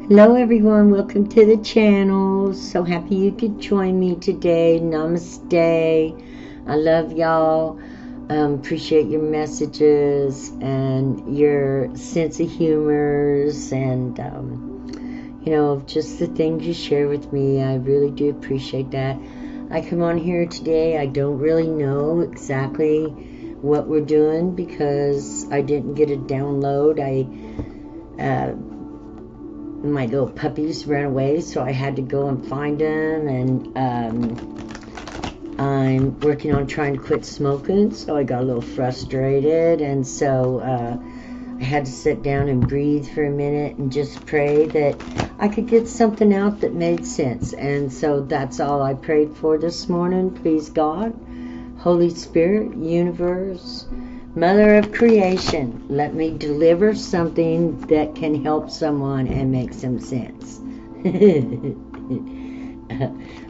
Hello everyone, welcome to the channel. So happy you could join me today. Namaste. I love y'all. Appreciate your messages and your sense of humors and just the things you share with me. I really do appreciate that. I come on here today. I don't really know exactly what we're doing because I didn't get a download. My little puppies ran away, so I had to go and find them, and I'm working on trying to quit smoking, so I got a little frustrated, and so I had to sit down and breathe for a minute and just pray that I could get something out that made sense. And so that's all I prayed for this morning. Please God, Holy Spirit, universe, Mother of creation, let me deliver something that can help someone and make some sense.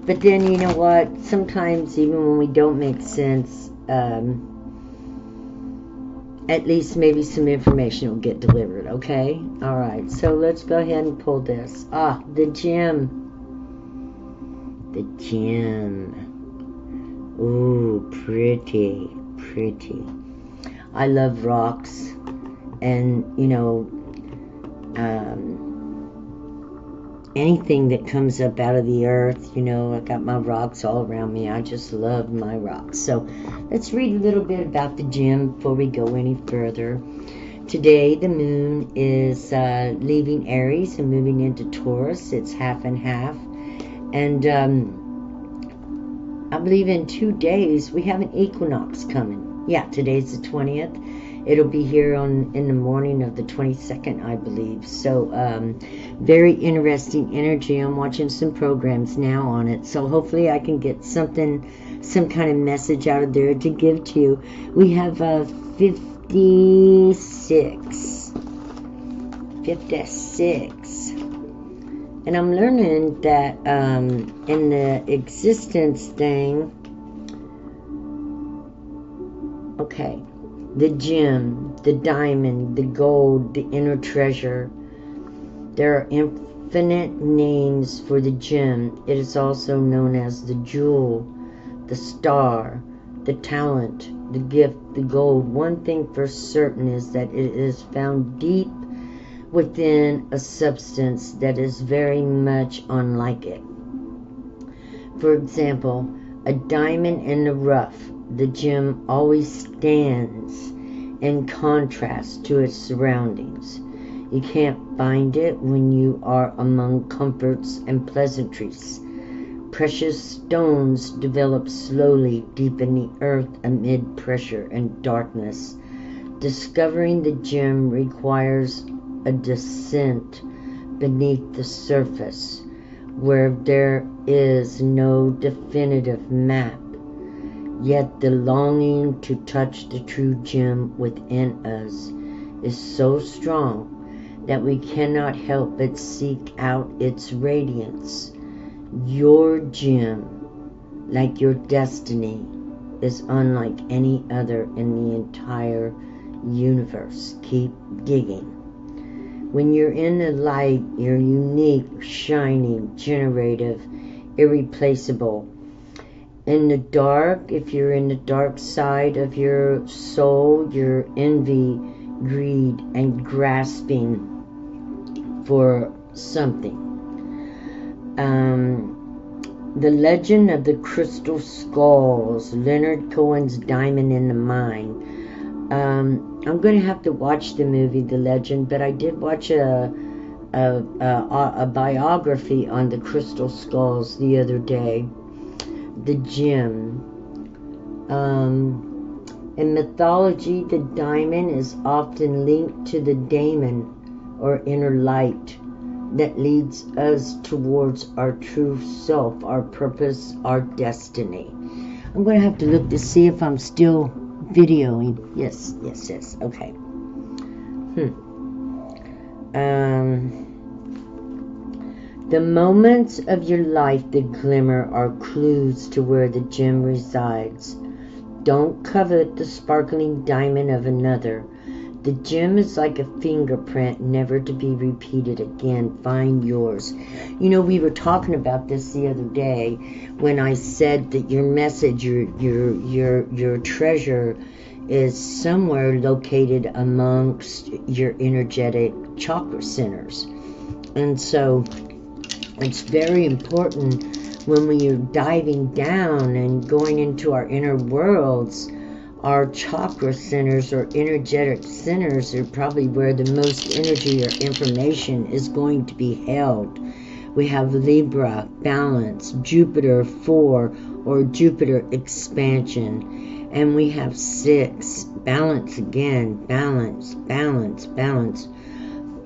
But then, you know what? Sometimes even when we don't make sense, at least maybe some information will get delivered, okay? All right, so let's go ahead and pull this. The gem. The gem. Ooh, pretty, pretty. I love rocks, and anything that comes up out of the earth. I got my rocks all around me. I just love my rocks. So let's read a little bit about the gem before we go any further. Today the moon is leaving Aries and moving into Taurus. It's half and half, and I believe in 2 days we have an equinox coming. Yeah, today's the 20th. It'll be here in the morning of the 22nd, I believe. So very interesting energy. I'm watching some programs now on it. So hopefully I can get some kind of message out of there to give to you. We have 56. And I'm learning that in the existence thing, okay, the gem, the diamond, the gold, the inner treasure. There are infinite names for the gem. It is also known as the jewel, the star, the talent, the gift, the gold. One thing for certain is that it is found deep within a substance that is very much unlike it. For example, a diamond in the rough. The gem always stands in contrast to its surroundings. You can't find it when you are among comforts and pleasantries. Precious stones develop slowly deep in the earth amid pressure and darkness. Discovering the gem requires a descent beneath the surface where there is no definitive map. Yet the longing to touch the true gem within us is so strong that we cannot help but seek out its radiance. Your gem, like your destiny, is unlike any other in the entire universe. Keep digging. When you're in the light, you're unique, shining, generative, irreplaceable. In the dark, if you're in the dark side of your soul, you're envy, greed, and grasping for something. The Legend of the Crystal Skulls, Leonard Cohen's Diamond in the Mine. I'm going to have to watch the movie The Legend, but I did watch a biography on the Crystal Skulls the other day. The gem. In mythology, the diamond is often linked to the daemon, or inner light, that leads us towards our true self, our purpose, our destiny. I'm going to have to look to see if I'm still videoing. Yes, okay. The moments of your life that glimmer are clues to where the gem resides. Don't covet the sparkling diamond of another. The gem is like a fingerprint, never to be repeated again. Find yours. You know, we were talking about this the other day when I said that your message, your treasure is somewhere located amongst your energetic chakra centers. And so it's very important when we are diving down and going into our inner worlds. Our chakra centers or energetic centers are probably where the most energy or information is going to be held. We have Libra, balance, Jupiter 4 or Jupiter expansion. And we have 6, balance again, balance, balance, balance.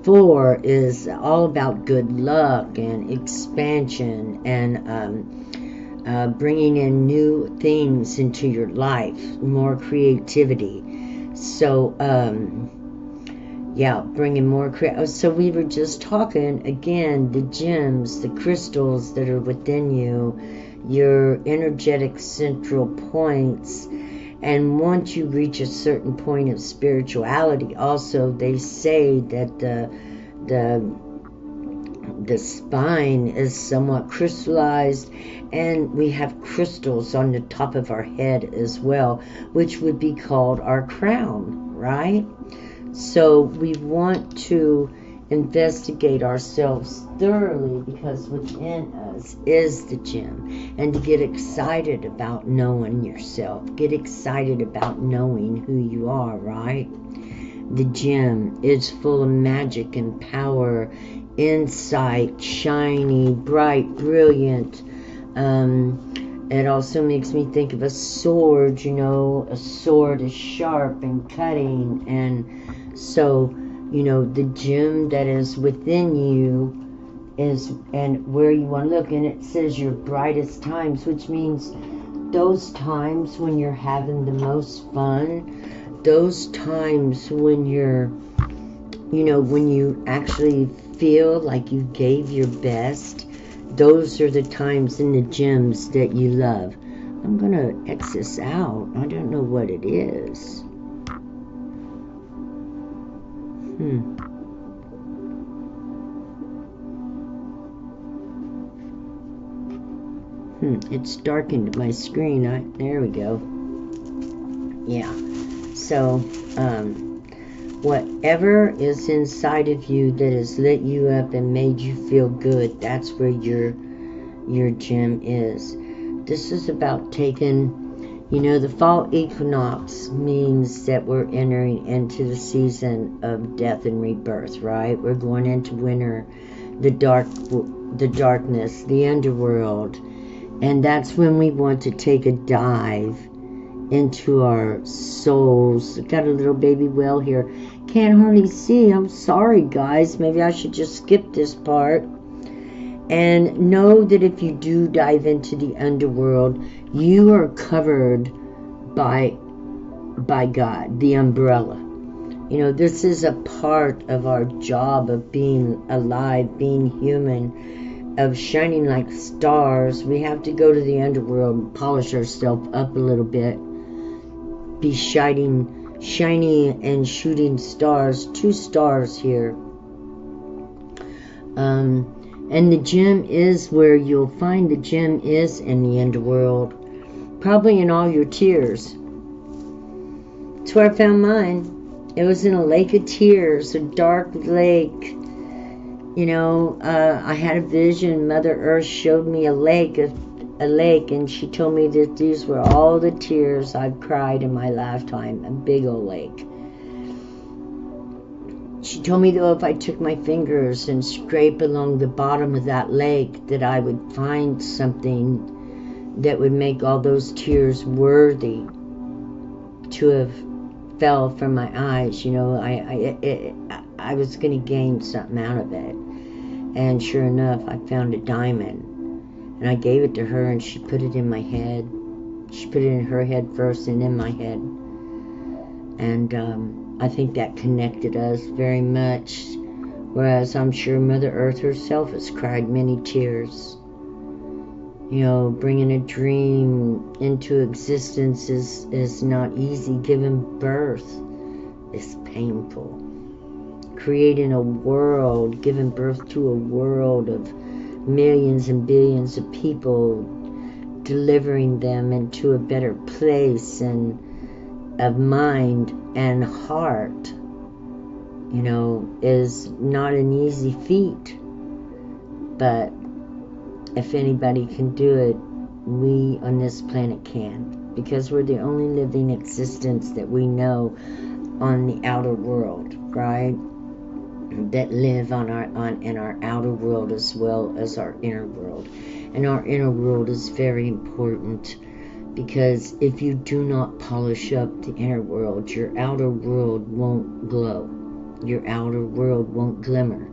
4 is all about good luck and expansion and bringing in new things into your life, more creativity. So, yeah, bringing more so we were just talking, again, the gems, the crystals that are within you, your energetic central points. And once you reach a certain point of spirituality, also, they say that the spine is somewhat crystallized, and we have crystals on the top of our head as well, which would be called our crown, right? So we want to investigate ourselves thoroughly, because within us is the gem, and to get excited about knowing yourself, get excited about knowing who you are, right? The gem is full of magic and power, insight, shiny, bright, brilliant. It also makes me think of a sword. You know, a sword is sharp and cutting, and so, you know, the gem that is within you is, and where you want to look, and it says your brightest times, which means those times when you're having the most fun, those times when you're, you know, when you actually feel like you gave your best, those are the times in the gems that you love. I'm going to X this out. I don't know what it is. It's darkened my screen. There we go. Yeah. So, whatever is inside of you that has lit you up and made you feel good, that's where your gem is. This is about taking, you know, the fall equinox means that we're entering into the season of death and rebirth, right? We're going into winter, the darkness, the underworld, and that's when we want to take a dive into our souls. I've got a little baby whale here. Can't hardly see. I'm sorry, guys. Maybe I should just skip this part. And know that if you do dive into the underworld, you are covered by God, the umbrella. You know, this is a part of our job of being alive, being human, of shining like stars. We have to go to the underworld and polish ourselves up a little bit. Be shiny and shooting stars. 2 stars here. And the gem is where you'll find the gem is in the underworld. Probably in all your tears. That's where I found mine. It was in a lake of tears, a dark lake. You know, I had a vision. Mother Earth showed me a lake, and she told me that these were all the tears I've cried in my lifetime. A big old lake. She told me, though, if I took my fingers and scrape along the bottom of that lake, that I would find something that would make all those tears worthy to have fell from my eyes. You know, I was going to gain something out of it. And sure enough, I found a diamond. And I gave it to her, and she put it in my head. She put it in her head first and in my head. And I think that connected us very much. Whereas I'm sure Mother Earth herself has cried many tears. You know, bringing a dream into existence is not easy. Giving birth is painful. Creating a world, giving birth to a world of millions and billions of people, delivering them into a better place and of mind and heart, is not an easy feat. But if anybody can do it, we on this planet can, because we're the only living existence that we know on the outer world, right? That live in our outer world as well as our inner world. And our inner world is very important, because if you do not polish up the inner world, your outer world won't glow. Your outer world won't glimmer.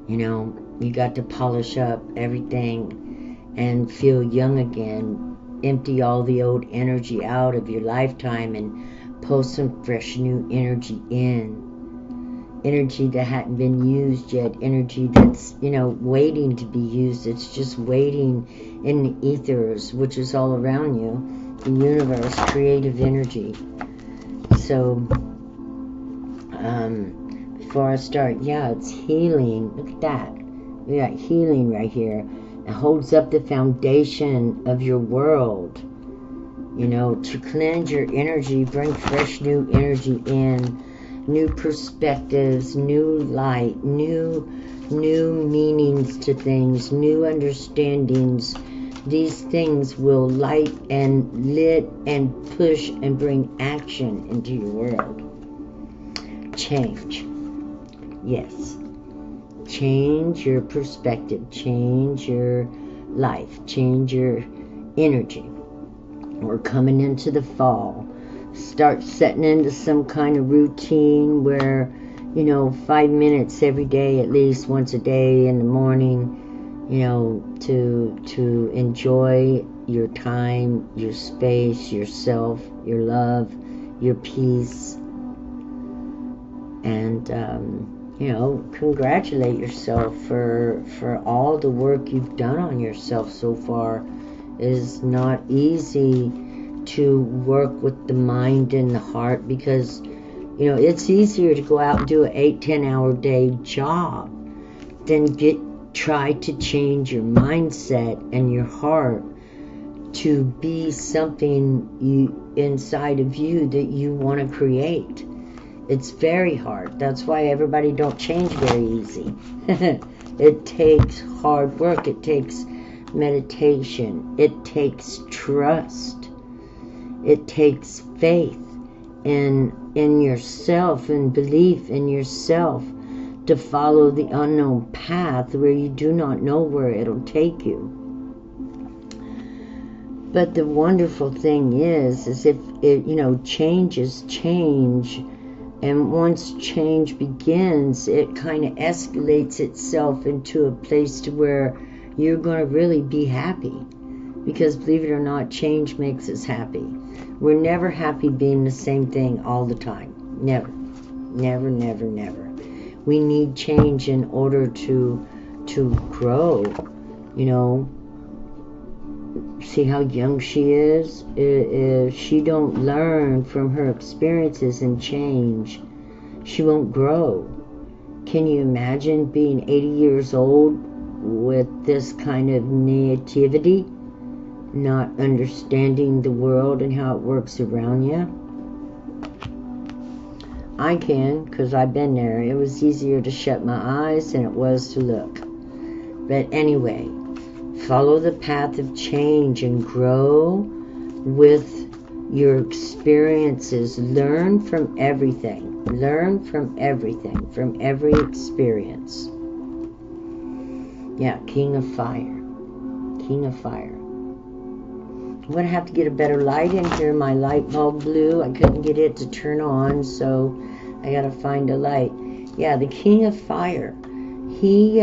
You got to polish up everything and feel young again. Empty all the old energy out of your lifetime and pull some fresh new energy in. Energy that hadn't been used yet. Energy that's, waiting to be used. It's just waiting in the ethers, which is all around you. The universe, creative energy. So, before I start, it's healing. Look at that. We got healing right here. It holds up the foundation of your world. To cleanse your energy, bring fresh new energy in, new perspectives, new light, new meanings to things, new understandings. These things will light and lit and push and bring action into your world. Change. Yes. Change your perspective, change your life, change your energy. We're coming into the fall. Start setting into some kind of routine where, 5 minutes every day, at least once a day in the morning, to enjoy your time, your space, yourself, your love, your peace. And, congratulate yourself for all the work you've done on yourself so far. It is not easy to work with the mind and the heart, because, it's easier to go out and do an 8-10 hour day job than try to change your mindset and your heart to be something inside of you that you want to create. It's very hard. That's why everybody don't change very easy. It takes hard work. It takes meditation. It takes trust. It takes faith in yourself and belief in yourself to follow the unknown path where you do not know where it'll take you. But the wonderful thing is if it, change is change. And once change begins, it kind of escalates itself into a place to where you're going to really be happy. Because believe it or not, change makes us happy. We're never happy being the same thing all the time. Never. Never, never, never. We need change in order to grow. See how young she is? If she don't learn from her experiences and change, she won't grow. Can you imagine being 80 years old with this kind of naivety, not understanding the world and how it works around you? I can, because I've been there. It was easier to shut my eyes than it was to look. But anyway, follow the path of change and grow with your experiences. Learn from everything. Learn from everything, from every experience. Yeah, King of Fire. King of Fire. I'm going to have to get a better light in here. My light bulb blew. I couldn't get it to turn on, so I got to find a light. Yeah, the King of Fire. He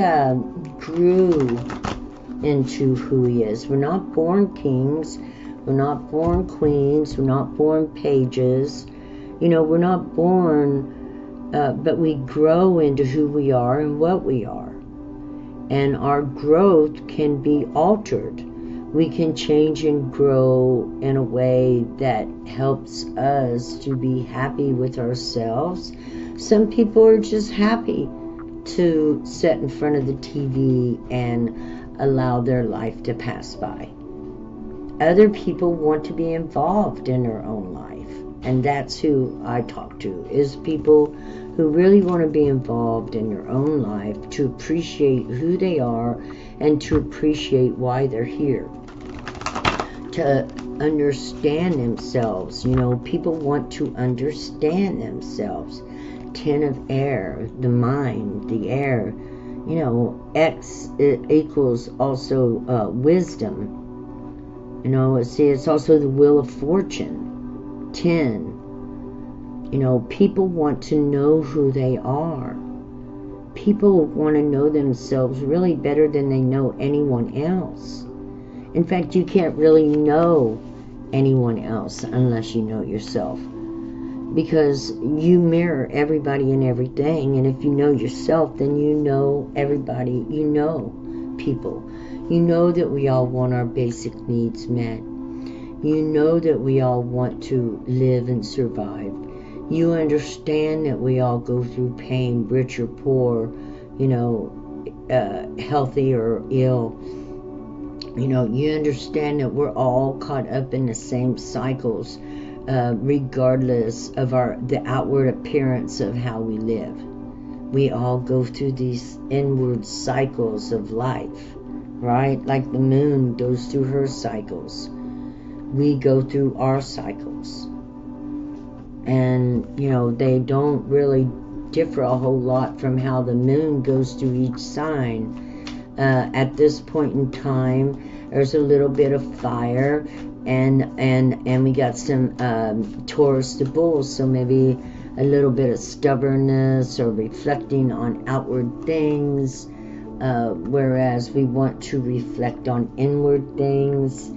grew into who he is. We're not born kings. We're not born queens. We're not born pages. We're not born, but we grow into who we are and what we are. And our growth can be altered We can change and grow in a way that helps us to be happy with ourselves. Some people are just happy to sit in front of the TV and allow their life to pass by. Other people want to be involved in their own life, and that's who I talk to, is people who really want to be involved in their own life, to appreciate who they are and to appreciate why they're here, to understand themselves. You know, people want to understand themselves. 10 of air, the mind, the air. You know, X equals also wisdom. You know, see, it's also the wheel of fortune. 10. You know, people want to know who they are. People want to know themselves really better than they know anyone else. In fact, you can't really know anyone else unless you know yourself. Because you mirror everybody and everything, and if you know yourself, then you know everybody, you know people. You know that we all want our basic needs met. You know that we all want to live and survive. You understand that we all go through pain, rich or poor, you know, healthy or ill. You know, you understand that we're all caught up in the same cycles, regardless of the outward appearance of how we live. We all go through these inward cycles of life, right? Like the moon goes through her cycles. We go through our cycles. And, you know, they don't really differ a whole lot from how the moon goes through each sign. At this point in time, there's a little bit of fire, and we got some Taurus to Bull, so maybe a little bit of stubbornness or reflecting on outward things, whereas we want to reflect on inward things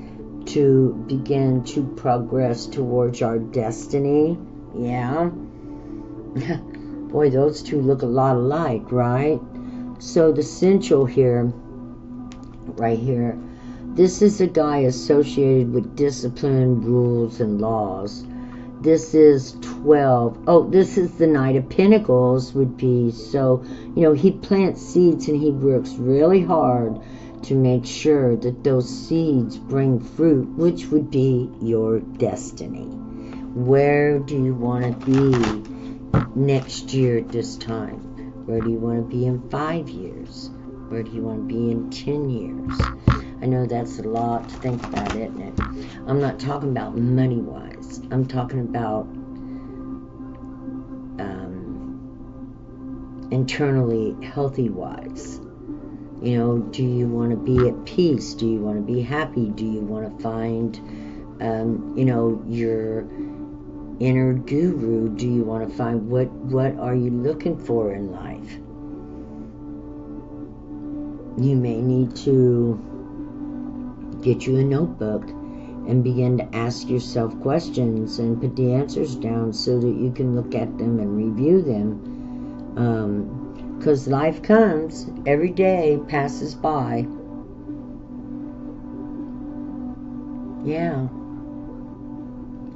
to begin to progress towards our destiny. Yeah. Boy, those two look a lot alike, right? So the central here, right here, this is a guy associated with discipline, rules, and laws. This is 12. Oh, this is the Knight of Pentacles would be. So, you know, he plants seeds and he works really hard to make sure that those seeds bring fruit, which would be your destiny. Where do you want to be next year at this time? Where do you want to be in 5 years? Where do you want to be in 10 years? I know that's a lot to think about, isn't it? I'm not talking about money-wise. I'm talking about internally healthy-wise. You know, do you want to be at peace? Do you want to be happy? Do you want to find, you know, your inner guru? Do you want to find what are you looking for in life? You may need to get you a notebook and begin to ask yourself questions and put the answers down so that you can look at them and review them. Because life comes, every day passes by. Yeah.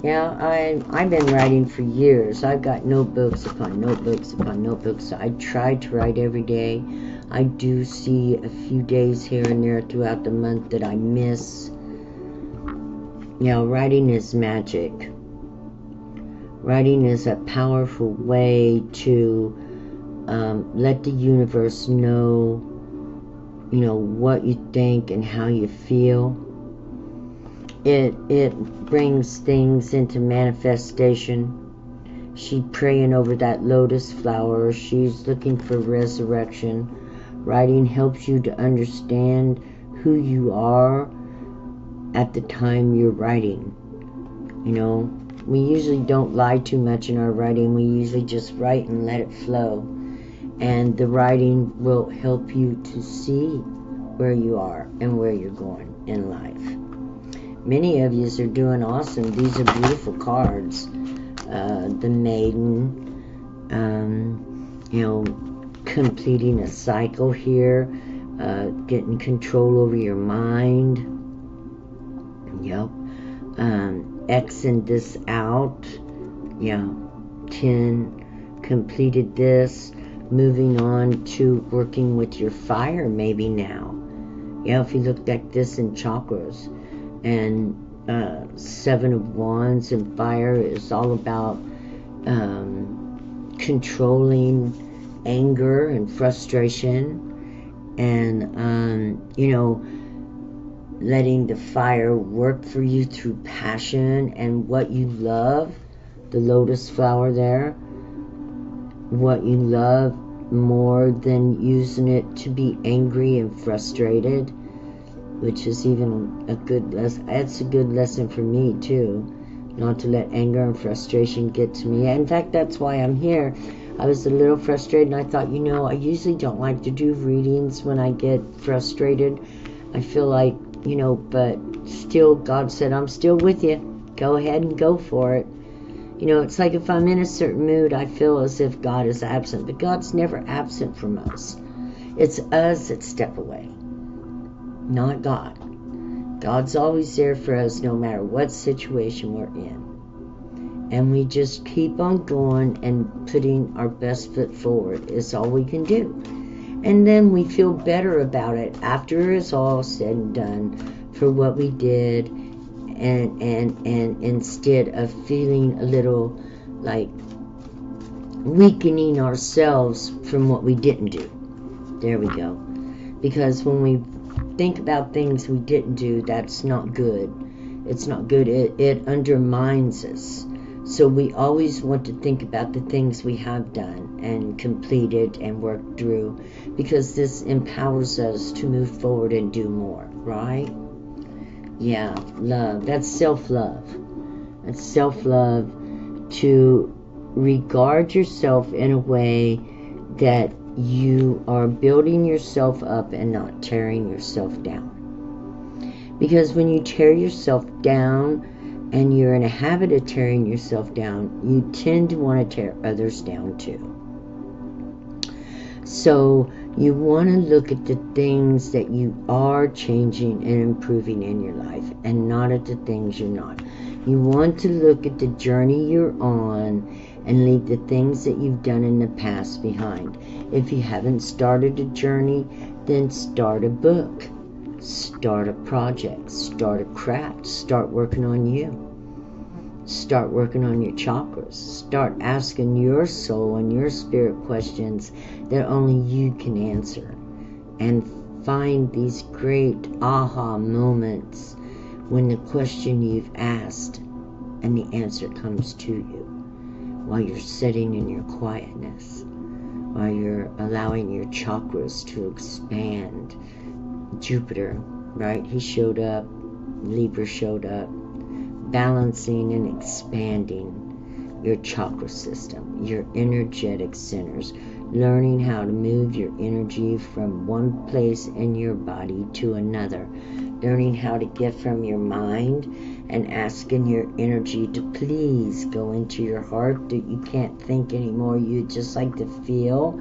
Yeah, I've been writing for years. I've got notebooks upon notebooks upon notebooks. I try to write every day. I do see a few days here and there throughout the month that I miss. You know, writing is magic. Writing is a powerful way to let the universe know, you know, what you think and how you feel. It brings things into manifestation. She's praying over that lotus flower. She's looking for resurrection. Writing helps you to understand who you are at the time you're writing. You know, we usually don't lie too much in our writing. We usually just write and let it flow. And the writing will help you to see where you are and where you're going in life. Many of you are doing awesome. These are beautiful cards. The Maiden, you know, completing a cycle here, getting control over your mind. Yep. Xing this out. Yeah. 10. Completed this. Moving on to working with your fire maybe now. Yeah, if you looked at this in chakras. And 7 of Wands and fire is all about controlling anger and frustration. And, letting the fire work for you through passion and what you love. The lotus flower there. What you love more than using it to be angry and frustrated, which is even a good lesson. It's a good lesson for me too, not to let anger and frustration get to me. In fact, that's why I'm here. I was a little frustrated, and I thought, I usually don't like to do readings when I get frustrated. I feel like, but still, God said, I'm still with you. Go ahead and go for it. It's like if I'm in a certain mood, I feel as if God is absent. But God's never absent from us. It's us that step away, not God. God's always there for us no matter what situation we're in. And we just keep on going and putting our best foot forward is all we can do. And then we feel better about it after it's all said and done for what we did. And instead of feeling a little like weakening ourselves from what we didn't do. There we go. Because when we think about things we didn't do, that's not good. It's not good. It undermines us. So we always want to think about the things we have done and completed and worked through, because this empowers us to move forward and do more, right? Yeah, love. That's self-love. That's self-love, to regard yourself in a way that you are building yourself up and not tearing yourself down. Because when you tear yourself down and you're in a habit of tearing yourself down, you tend to want to tear others down too. So you want to look at the things that you are changing and improving in your life, and not at the things you're not. You want to look at the journey you're on and leave the things that you've done in the past behind. If you haven't started a journey, then start a book, start a project, start a craft, start working on you. Start working on your chakras. Start asking your soul and your spirit questions that only you can answer. And find these great aha moments when the question you've asked and the answer comes to you, while you're sitting in your quietness, while you're allowing your chakras to expand. Jupiter, right? He showed up. Libra showed up. Balancing and expanding your chakra system, your energetic centers, learning how to move your energy from one place in your body to another, learning how to get from your mind and asking your energy to please go into your heart, that you can't think anymore, you just like to feel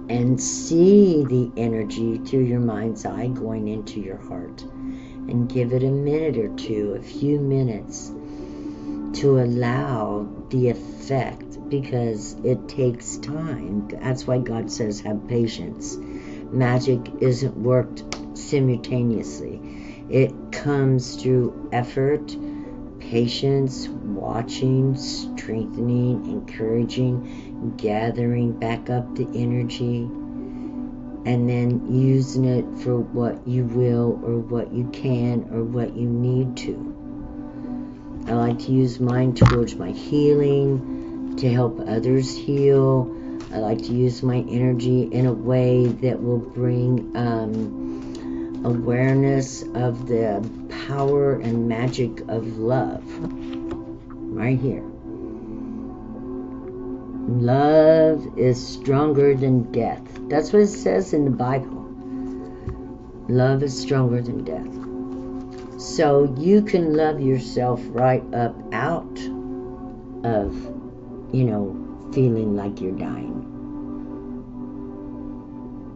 and see the energy through your mind's eye going into your heart. And give it a minute or two, a few minutes, to allow the effect, because it takes time. That's why God says have patience. Magic isn't worked simultaneously. It comes through effort, patience, watching, strengthening, encouraging, gathering back up the energy, and then using it for what you will or what you can or what you need to. I like to use mine towards my healing, to help others heal. I like to use my energy in a way that will bring awareness of the power and magic of love. Right here. Love is stronger than death. That's what it says in the Bible. Love is stronger than death. So you can love yourself right up out of, feeling like you're dying.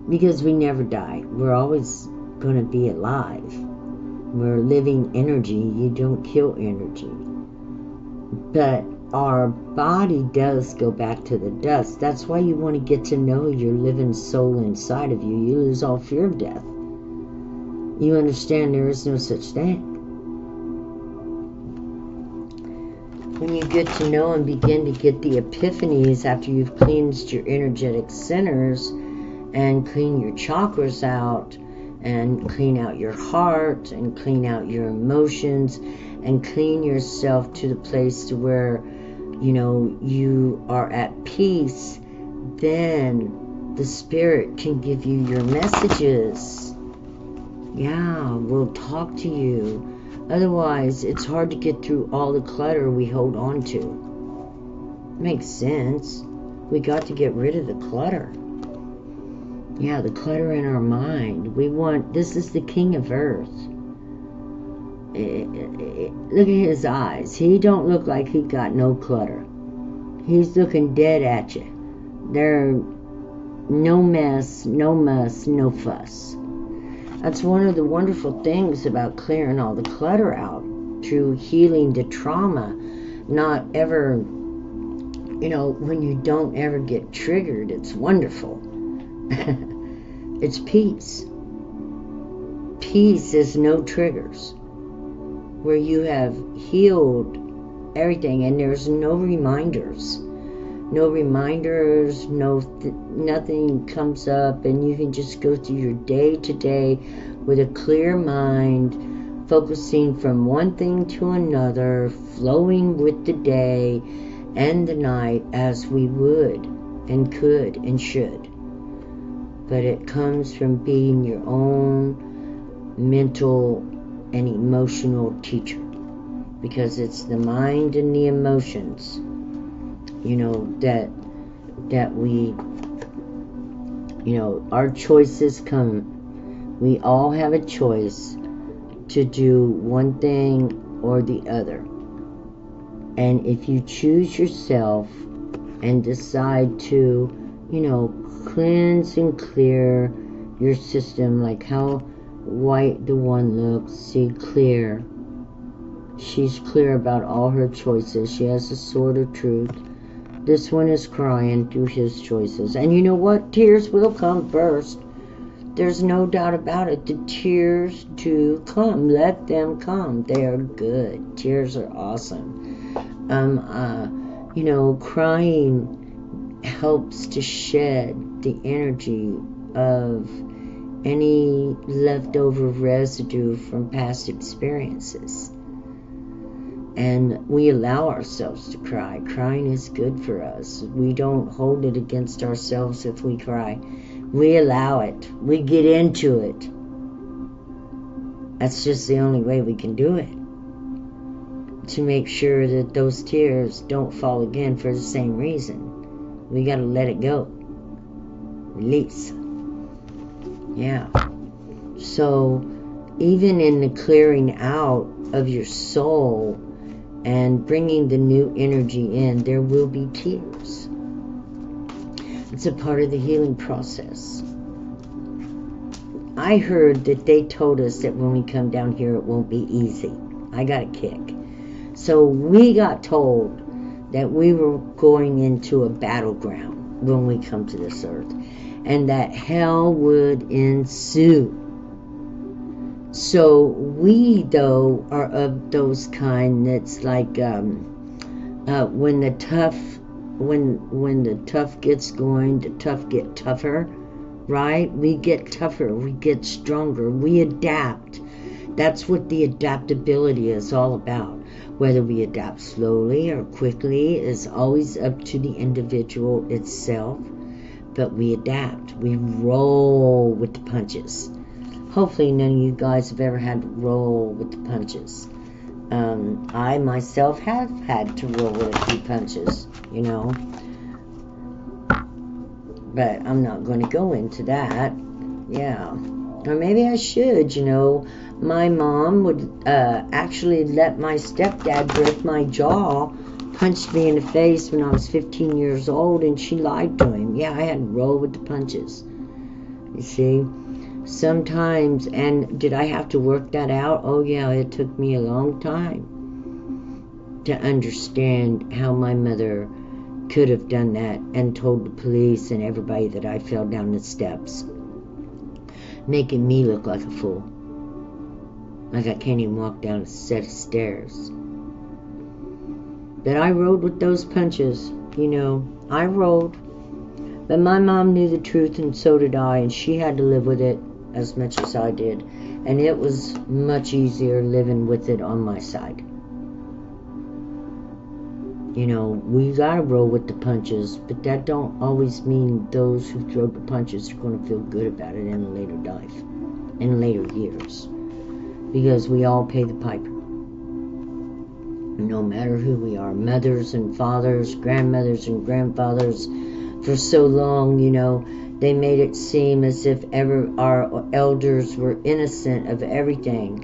Because we never die. We're always going to be alive. We're living energy. You don't kill energy. But our body does go back to the dust. That's why you want to get to know your living soul inside of you. You lose all fear of death. You understand there is no such thing. When you get to know and begin to get the epiphanies after you've cleansed your energetic centers and clean your chakras out and clean out your heart and clean out your emotions and clean yourself to the place to where, you know, you are at peace, then the spirit can give you your messages. Yeah, we'll talk to you. Otherwise, it's hard to get through all the clutter we hold on to. Makes sense. We got to get rid of the clutter. Yeah, the clutter in our mind. This is the king of earth. Look at his eyes. He don't look like he got no clutter. He's looking dead at you. There, no mess, no muss, no fuss. That's one of the wonderful things about clearing all the clutter out through healing the trauma. Not ever, you know, when you don't ever get triggered, it's wonderful. It's peace. Peace is no triggers. Where you have healed everything and there's no reminders. No reminders, nothing comes up, and you can just go through your day to day with a clear mind, focusing from one thing to another, flowing with the day and the night as we would and could and should. But it comes from being your own mental and emotional teacher, because it's the mind and the emotions, you know, that we, you know, our choices come. We all have a choice to do one thing or the other. And if you choose yourself and decide to, you know, cleanse and clear your system, like how white the one looks, see, clear. She's clear about all her choices. She has the sword of truth. This one is crying through his choices. And you know what? Tears will come first. There's no doubt about it. The tears do come. Let them come. They are good. Tears are awesome. You know, crying helps to shed the energy of any leftover residue from past experiences. And we allow ourselves to cry. Crying is good for us. We don't hold it against ourselves if we cry. We allow it. We get into it. That's just the only way we can do it. To make sure that those tears don't fall again for the same reason. We got to let it go. Release. Yeah. So, even in the clearing out of your soul and bringing the new energy in, there will be tears. It's a part of the healing process. I heard that they told us that when we come down here it won't be easy. I got a kick. So we got told that we were going into a battleground when we come to this earth, and that hell would ensue. So we, though, are of those kind that's like when the tough gets going, the tough get tougher, right? We get tougher, we get stronger, we adapt. That's what the adaptability is all about. Whether we adapt slowly or quickly is always up to the individual itself, but we adapt. We roll with the punches. Hopefully none of you guys have ever had to roll with the punches. I myself have had to roll with a few punches, you know. But I'm not going to go into that. Yeah. Or maybe I should, you know. My mom would actually let my stepdad break my jaw, punched me in the face when I was 15 years old, and she lied to him. Yeah, I had to roll with the punches. You see? Sometimes, and did I have to work that out? Oh yeah, it took me a long time to understand how my mother could have done that and told the police and everybody that I fell down the steps, making me look like a fool. Like I can't even walk down a set of stairs. But I rolled with those punches, I rolled. But my mom knew the truth, and so did I, and she had to live with it as much as I did. And it was much easier living with it on my side. We gotta roll with the punches, but that don't always mean those who throw the punches are gonna feel good about it in later life, in later years. Because we all pay the piper. No matter who we are, mothers and fathers, grandmothers and grandfathers, for so long, they made it seem as if our elders were innocent of everything.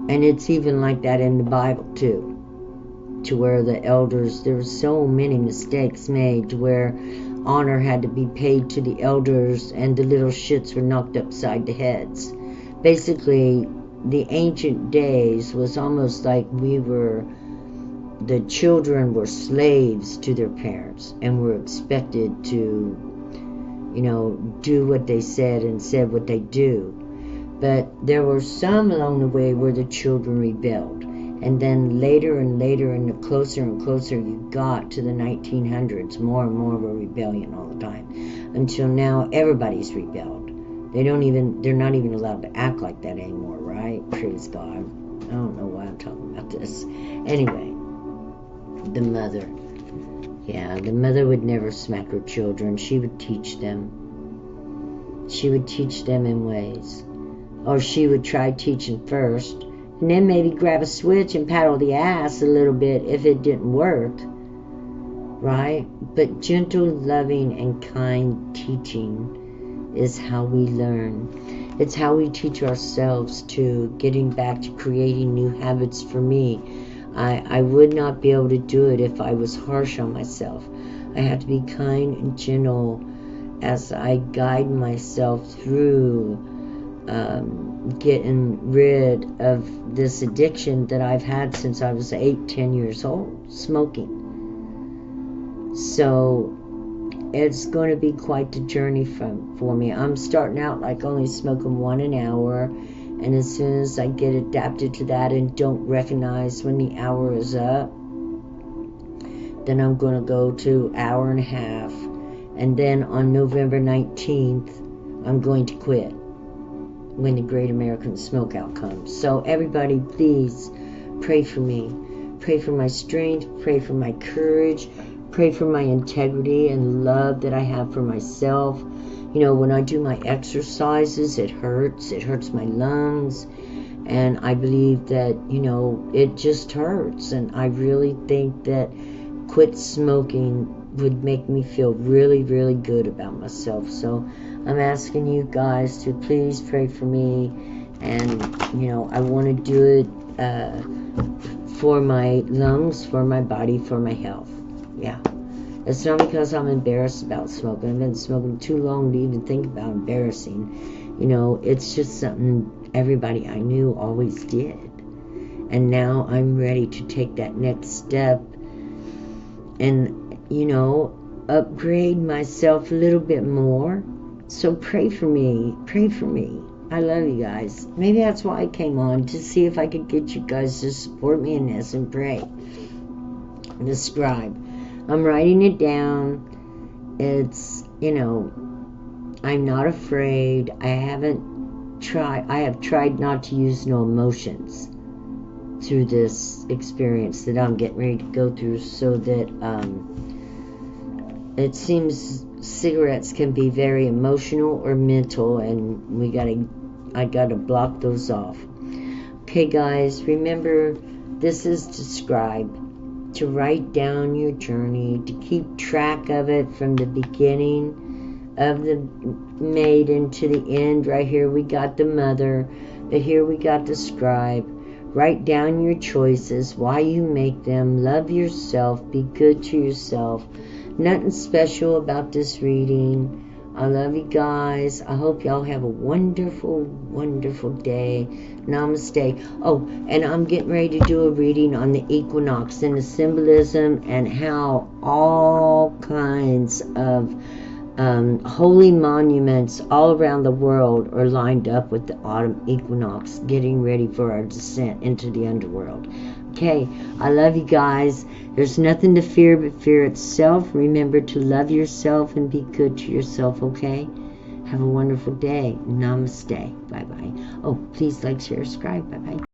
And it's even like that in the Bible too. To where the elders, there were so many mistakes made to where honor had to be paid to the elders and the little shits were knocked upside the heads. Basically, the ancient days was almost like the children were slaves to their parents and were expected to, do what they said and said what they do. But there were some along the way where the children rebelled. And then later and later, and the closer and closer you got to the 1900s, more and more were rebellion all the time. Until now, everybody's rebelled. They're not even allowed to act like that anymore, right? Praise God. I don't know why I'm talking about this. Anyway, the mother. Yeah, the mother would never smack her children. She would teach them. She would teach them in ways. Or she would try teaching first, and then maybe grab a switch and paddle the ass a little bit if it didn't work. Right? But gentle, loving, and kind teaching is how we learn. It's how we teach ourselves to getting back to creating new habits. For me, I would not be able to do it if I was harsh on myself. I have to be kind and gentle as I guide myself through getting rid of this addiction that I've had since I was 8-10 years old, smoking. So it's going to be quite the journey for me. I'm starting out like only smoking 1 an hour, and as soon as I get adapted to that and don't recognize when the hour is up, then I'm going to go to 1.5 hours, and then on November 19th, I'm going to quit when the Great American Smokeout comes. So everybody, please pray for me. Pray for my strength. Pray for my courage. Pray for my integrity and love that I have for myself. When I do my exercises, it hurts. It hurts my lungs. And I believe that, it just hurts. And I really think that quit smoking would make me feel really, really good about myself. So I'm asking you guys to please pray for me. And, I want to do it for my lungs, for my body, for my health. Yeah. It's not because I'm embarrassed about smoking. I've been smoking too long to even think about embarrassing. It's just something everybody I knew always did. And now I'm ready to take that next step and, upgrade myself a little bit more. So pray for me. Pray for me. I love you guys. Maybe that's why I came on, to see if I could get you guys to support me in this and pray. Describe. I'm writing it down. It's, I'm not afraid. I have tried not to use no emotions through this experience that I'm getting ready to go through, so that it seems cigarettes can be very emotional or mental, and I gotta block those off. Okay guys, remember, this is Describe. To write down your journey, to keep track of it from the beginning of the Maiden to the end. Right here we got the mother, but here we got the scribe. Write down your choices, why you make them, love yourself, be good to yourself. Nothing special about this reading. I love you guys. I hope y'all have a wonderful, wonderful day. Namaste. Oh, and I'm getting ready to do a reading on the equinox and the symbolism and how all kinds of holy monuments all around the world are lined up with the autumn equinox, getting ready for our descent into the underworld. Okay, I love you guys. There's nothing to fear but fear itself. Remember to love yourself and be good to yourself, okay? Have a wonderful day. Namaste. Bye-bye. Oh, please like, share, subscribe. Bye-bye.